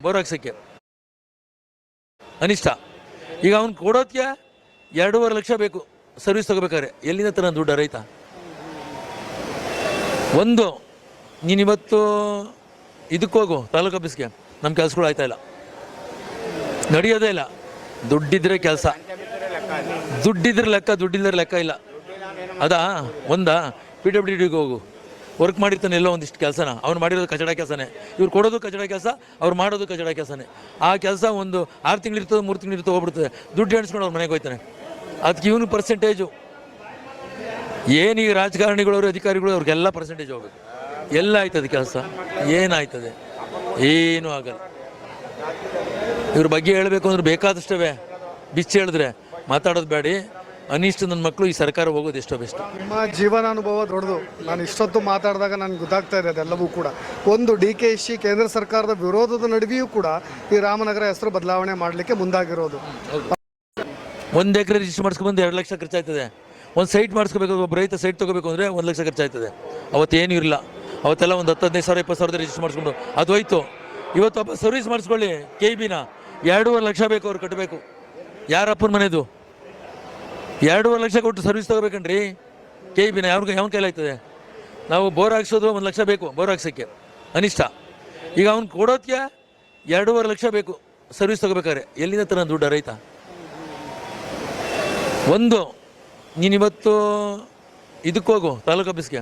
Bore ಹಾಕ್ಸೋಕ್ಕೆ ಅನಿಷ್ಟ. ಈಗ ಅವ್ನು ಕೊಡೋದಕ್ಕೆ 2.5 ಲಕ್ಷ ಬೇಕು ಸರ್ವಿಸ್ ತಗೋಬೇಕಾದ್ರೆ. ಎಲ್ಲಿಂದ ತರ ದುಡ್ಡು ರೈತ? ಒಂದು ನೀನಿವತ್ತು ಇದಕ್ಕೆ ಹೋಗು ತಾಲೂಕು ಆಫೀಸ್ಗೆ, ನಮ್ಮ ಕೆಲಸಗಳು ಆಯ್ತಾ ಇಲ್ಲ, ನಡೆಯೋದೇ ಇಲ್ಲ. ದುಡ್ಡಿದ್ರೆ ಕೆಲಸ, ದುಡ್ಡಿದ್ರೆ ಲೆಕ್ಕ, ದುಡ್ಡಿಲ್ಲದ್ರೆ ಲೆಕ್ಕ ಇಲ್ಲ. ಅದಾ ಒಂದಾ? PWDಗೆ ಹೋಗು, ವರ್ಕ್ ಮಾಡಿರ್ತಾನೆ ಎಲ್ಲೋ ಒಂದಿಷ್ಟು ಕೆಲಸನ, ಅವ್ನು ಮಾಡಿರೋದು ಕಚಡ ಕೆಲಸನೇ, ಇವ್ರು ಕೊಡೋದು ಕಚಡ ಕೆಲಸ, ಅವ್ರು ಮಾಡೋದು ಕಚಡ ಕೆಲಸನೇ. ಆ ಕೆಲಸ ಒಂದು 6 ತಿಂಗಳಿರ್ತದೆ, 3 ತಿಂಗಳಿರ್ತದೆ, ಹೋಗ್ಬಿಡ್ತದೆ. ದುಡ್ಡು ಎಣಿಸ್ಕೊಂಡು ಅವ್ರ ಮನೆಗೆ ಹೋಗ್ತಾನೆ. ಅದಕ್ಕೆ ಇವನು ಪರ್ಸೆಂಟೇಜು ಏನೀಗ ರಾಜಕಾರಣಿಗಳವರು ಅಧಿಕಾರಿಗಳು ಅವ್ರಿಗೆಲ್ಲ ಪರ್ಸೆಂಟೇಜ್ ಹೋಗ್ಬೇಕು. ಎಲ್ಲ ಆಯ್ತದೆ ಕೆಲಸ? ಏನಾಯ್ತದೆ? ಏನೂ ಆಗಲ್ಲ. ಇವ್ರ ಬಗ್ಗೆ ಹೇಳಬೇಕು ಅಂದ್ರೆ ಬೇಕಾದಷ್ಟವೇ, ಬಿಚ್ಚಿ ಹೇಳಿದ್ರೆ ಮಾತಾಡೋದು ಬೇಡಿ. ಅನಿಷ್ಟ ನನ್ನ ಮಕ್ಕಳು ಈ ಸರ್ಕಾರ ಹೋಗೋದು ಎಷ್ಟೋ ಬೆಸ್ಟ್. ನಿಮ್ಮ ಜೀವನಾನುಭವ ದೊಡ್ಡದು. ನಾನು ಇಷ್ಟೊತ್ತು ಮಾತಾಡಿದಾಗ ನನಗೆ ಗೊತ್ತಾಗ್ತಾ ಇದೆ ಅದೆಲ್ಲವೂ ಕೂಡ. ಒಂದು DKC ಕೇಂದ್ರ ಸರ್ಕಾರದ ವಿರೋಧದ ನಡುವೆಯೂ ಕೂಡ ಈ ರಾಮನಗರ ಹೆಸರು ಬದಲಾವಣೆ ಮಾಡಲಿಕ್ಕೆ ಮುಂದಾಗಿರೋದು. 1 ಎಕರೆ ರಿಜಿಸ್ಟರ್ ಮಾಡಿಸ್ಕೊಂಡ್ಬಂದು 2 ಲಕ್ಷ ಖರ್ಚಾಯ್ತದೆ. ಒಂದು ಸೈಟ್ ಮಾಡಿಸ್ಕೋಬೇಕು, ಒಬ್ಬ ರೈತ ಸೈಟ್ ತೊಗೋಬೇಕು ಅಂದರೆ 1 ಲಕ್ಷ ಖರ್ಚಾಯ್ತದೆ. ಅವತ್ತೇನು ಇರಲಿಲ್ಲ. ಅವತ್ತೆಲ್ಲ ಒಂದು 10-15 ಸಾವಿರ 20 ಸಾವಿರದ ರಿಜಿಸ್ಟರ್ ಮಾಡಿಸ್ಕೊಂಡು ಅದು ಹೋಯ್ತು. ಇವತ್ತು ಒಬ್ಬ ಸರ್ವಿಸ್ ಮಾಡಿಸ್ಕೊಳ್ಳಿ KBನ 2.5 ಲಕ್ಷ ಬೇಕು, ಅವ್ರು ಕಟ್ಟಬೇಕು. ಯಾರಪ್ಪನ ಮನೆದು? 2.5 ಲಕ್ಷ ಕೊಟ್ಟು ಸರ್ವಿಸ್ ತೊಗೋಬೇಕನ್ರಿ KBನ. ಯಾವ ಕೈಲಾಯ್ತದೆ? ನಾವು ಬೋರ್ ಹಾಕ್ಸೋದು 1 ಲಕ್ಷ ಬೇಕು ಬೋರ್ ಹಾಕ್ಸೋಕ್ಕೆ ಅನಿಷ್ಟ. ಈಗ ಅವ್ನು ಕೊಡೋದಕ್ಕೆ 2.5 ಲಕ್ಷ ಬೇಕು ಸರ್ವಿಸ್ ತೊಗೋಬೇಕಾದ್ರೆ. ಎಲ್ಲಿಂದ ತರ ದುಡ್ಡು ರೈತ? ಒಂದು ನೀನಿವತ್ತು ಇದಕ್ಕೆ ಹೋಗು ತಾಲೂಕು ಆಫೀಸ್ಗೆ,